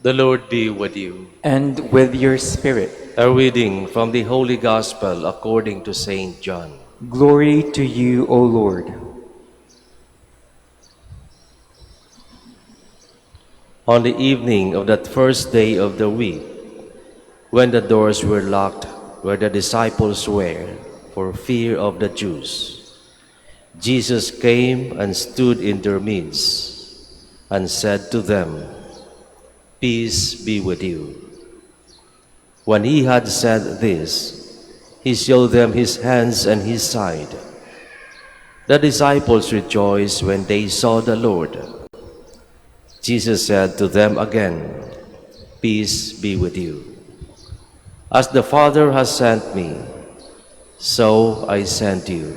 The Lord be with you. And with your spirit. A reading from the Holy Gospel according to Saint John. Glory to you, O Lord. On the evening of that first day of the week, when the doors were locked where the disciples were for fear of the Jews, Jesus came and stood in their midst and said to them, "Peace be with you." When he had said this, he showed them his hands and his side. The disciples rejoiced when they saw the Lord. Jesus said to them again, "Peace be with you. As the Father has sent me, so I send you."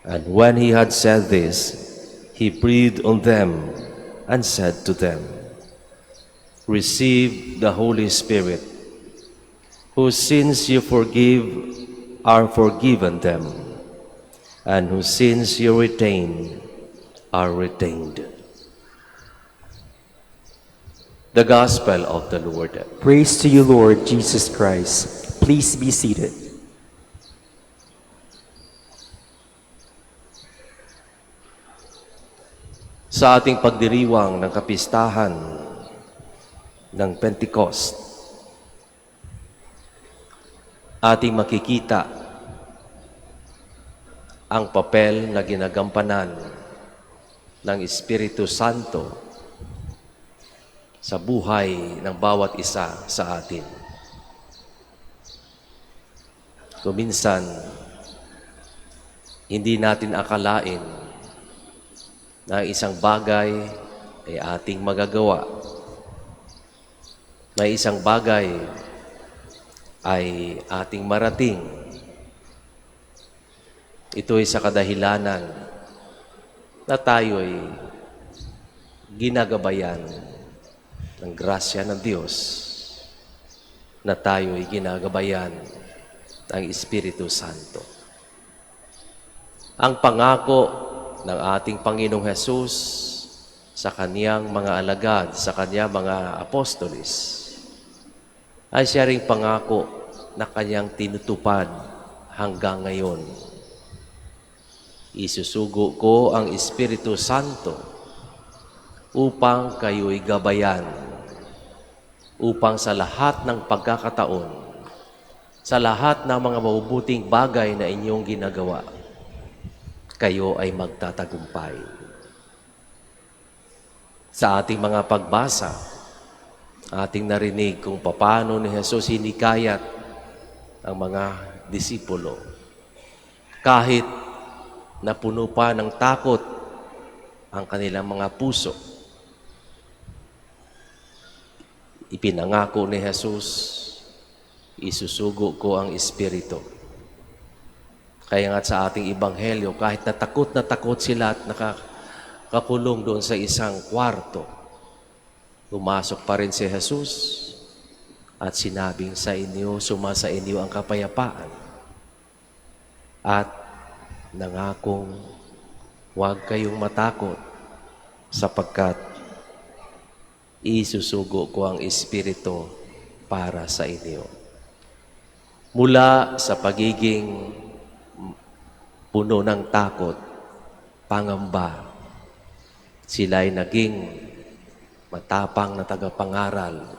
And when he had said this, he breathed on them and said to them, "Receive the Holy Spirit. Whose sins you forgive are forgiven them, and whose sins you retain are retained." The Gospel of the Lord. Praise to you, Lord Jesus Christ. Please be seated. Sa ating pagdiriwang ng kapistahan ng Pentecost, ating makikita ang papel na ginagampanan ng Espiritu Santo sa buhay ng bawat isa sa atin. Kuminsan, hindi natin akalain na isang bagay ay ating magagawa, na isang bagay ay ating marating. Ito ay sa kadahilanan na tayo'y ginagabayan ng grasya ng Diyos, na tayo'y ginagabayan ng Espiritu Santo. Ang pangako ng ating Panginoong Hesus sa kaniyang mga alagad, sa kaniyang mga apostolis, ay siya ring pangako na kanyang tinutupad hanggang ngayon. Isusugo ko ang Espiritu Santo upang kayo'y gabayan, upang sa lahat ng pagkakataon, sa lahat ng mga mabubuting bagay na inyong ginagawa, kayo ay magtatagumpay. Sa ating mga pagbasa, ating narinig kung paano ni Jesus hinikayat ang mga disipulo. Kahit napuno pa ng takot ang kanilang mga puso, ipinangako ni Jesus, "Isusugo ko ang Espiritu." Kaya nga sa ating Ebanghelyo, kahit na takot sila at nakakakulong doon sa isang kwarto, pumasok pa rin si Jesus at sinabing, "Sa inyo, sumasa inyo ang kapayapaan." At nangakong, "Huwag kayong matakot, sapagkat isusugo ko ang Espiritu para sa inyo." Mula sa pagiging puno ng takot, pangamba, sila'y naging matapang na tagapangaral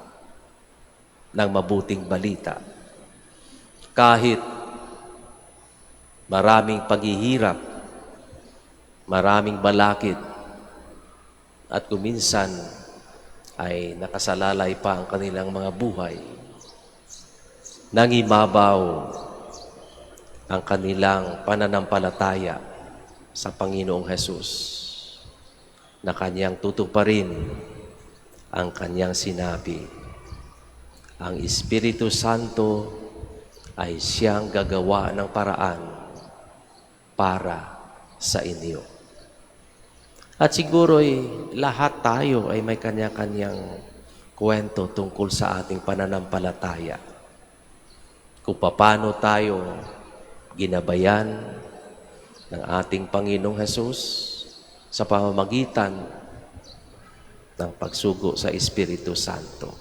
ng mabuting balita. Kahit maraming paghihirap, maraming balakid, at kuminsan ay nakasalalay pa ang kanilang mga buhay, nangibabaw ang kanilang pananampalataya sa Panginoong Hesus, na kanyang tutuparin ang kanyang sinabi. Ang Espiritu Santo ay siyang gagawa ng paraan para sa inyo. At siguro'y lahat tayo ay may kanya-kanyang kwento tungkol sa ating pananampalataya. Kung paano tayo ginabayan ng ating Panginoong Hesus sa pamamagitan ng pagsugo sa Espiritu Santo.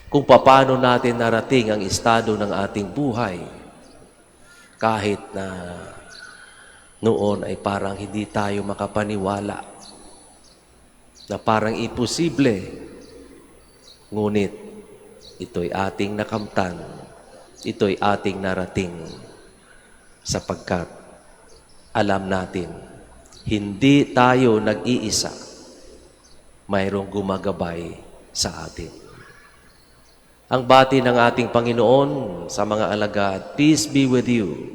Kung paano natin narating ang estado ng ating buhay, kahit na noon ay parang hindi tayo makapaniwala, na parang imposible, ngunit ito'y ating nakamtan, ito'y ating narating, sapagkat alam natin, hindi tayo nag-iisa, mayroong gumagabay sa atin. Ang bati ng ating Panginoon sa mga alagad, peace be with you.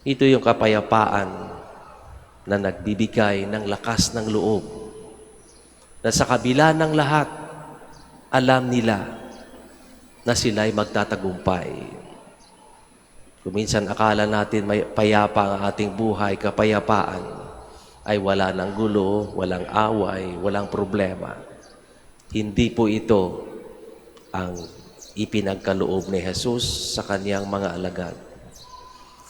Ito yung kapayapaan na nagbibigay ng lakas ng loob, na sa kabila ng lahat, alam nila na sila'y magtatagumpay. Kung minsan akala natin may payapa ang ating buhay, kapayapaan, ay wala ng gulo, walang away, walang problema. Hindi po ito ang ipinagkaloob ni Jesus sa kaniyang mga alagad.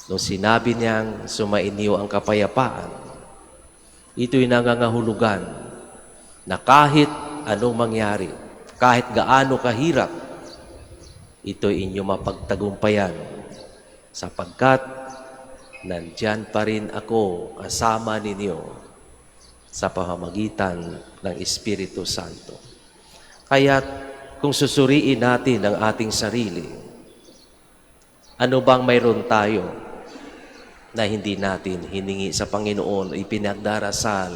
Nung sinabi niyang sumainyo ang kapayapaan, ito'y nangangahulugan na kahit anong mangyari, kahit gaano kahirap, ito'y inyo mapagtagumpayan, sapagkat nandyan pa rin ako kasama ninyo sa pamamagitan ng Espiritu Santo. Kaya kung susuriin natin ang ating sarili, ano bang mayroon tayo na hindi natin hiningi sa Panginoon o ipinagdarasal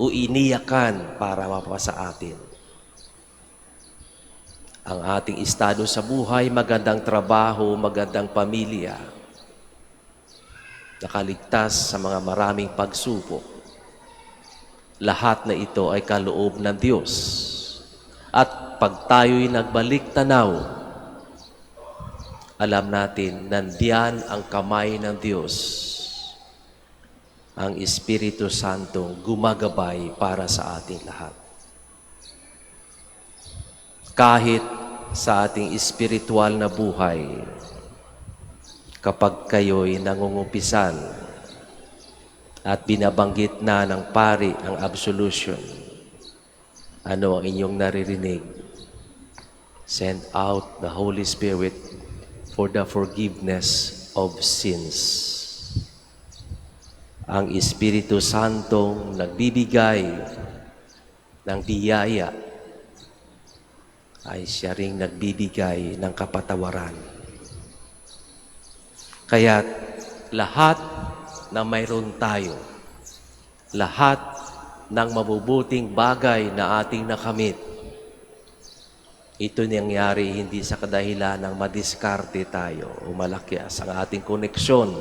o iniyakan para mapasa atin? Ang ating estado sa buhay, magandang trabaho, magandang pamilya, nakaligtas sa mga maraming pagsubok. Lahat na ito ay kaloob ng Diyos. At pag tayo'y nagbalik tanaw, alam natin, nandiyan ang kamay ng Diyos, ang Espiritu Santo gumagabay para sa ating lahat. Kahit sa ating espiritual na buhay, kapag kayo'y nangungumpisan at binabanggit na ng pari ang absolution, ano ang inyong naririnig? Send out the Holy Spirit for the forgiveness of sins. Ang Espiritu Santong nagbibigay ng biyaya ay siya ring nagbibigay ng kapatawaran. Kaya lahat na mayroon tayo, lahat ng mabubuting bagay na ating nakamit, ito nangyari hindi sa kadahilan ng madiskarte tayo o malakyas ang ating koneksyon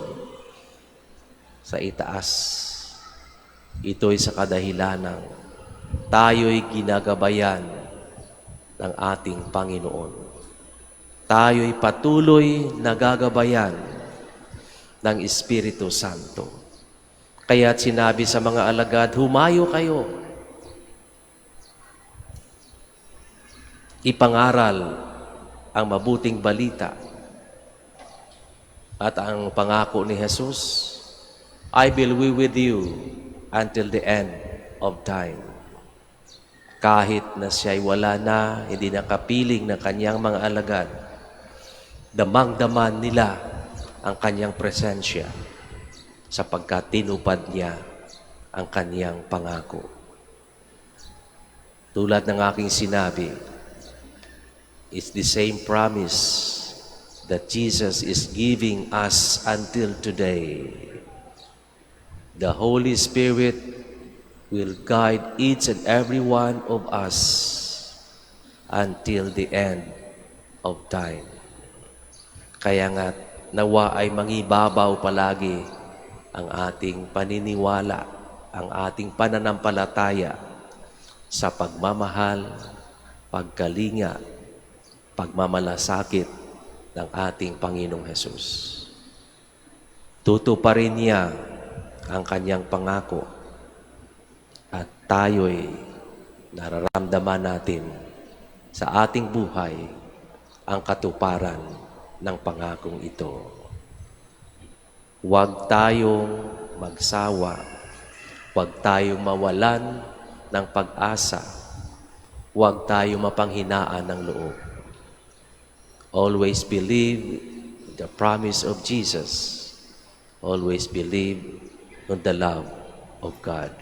sa itaas. Ito'y sa kadahilan ng tayo'y ginagabayan ng ating Panginoon. Tayo'y patuloy nagagabayan ng Espiritu Santo. Kaya't sinabi sa mga alagad, humayo kayo. Ipangaral ang mabuting balita. At ang pangako ni Jesus, I will be with you until the end of time. Kahit na siya'y wala na, hindi nakapiling ng kanyang mga alagad, damang-daman nila ang kanyang presensya sapagkat tinupad niya ang kanyang pangako. Tulad ng aking sinabi, it's the same promise that Jesus is giving us until today. The Holy Spirit will guide each and every one of us until the end of time. Kaya nga, nawa ay mangibabaw palagi ang ating paniniwala, ang ating pananampalataya sa pagmamahal, pagkalinga, pagmamalasakit ng ating Panginoong Hesus. Tutuparin niya ang kanyang pangako at tayo'y nararamdaman natin sa ating buhay ang katuparan ng pangakong ito. Huwag tayong magsawa, huwag tayong mawalan ng pag-asa. Huwag tayo mapanghinaan ng loob. Always believe in the promise of Jesus. Always believe in the love of God.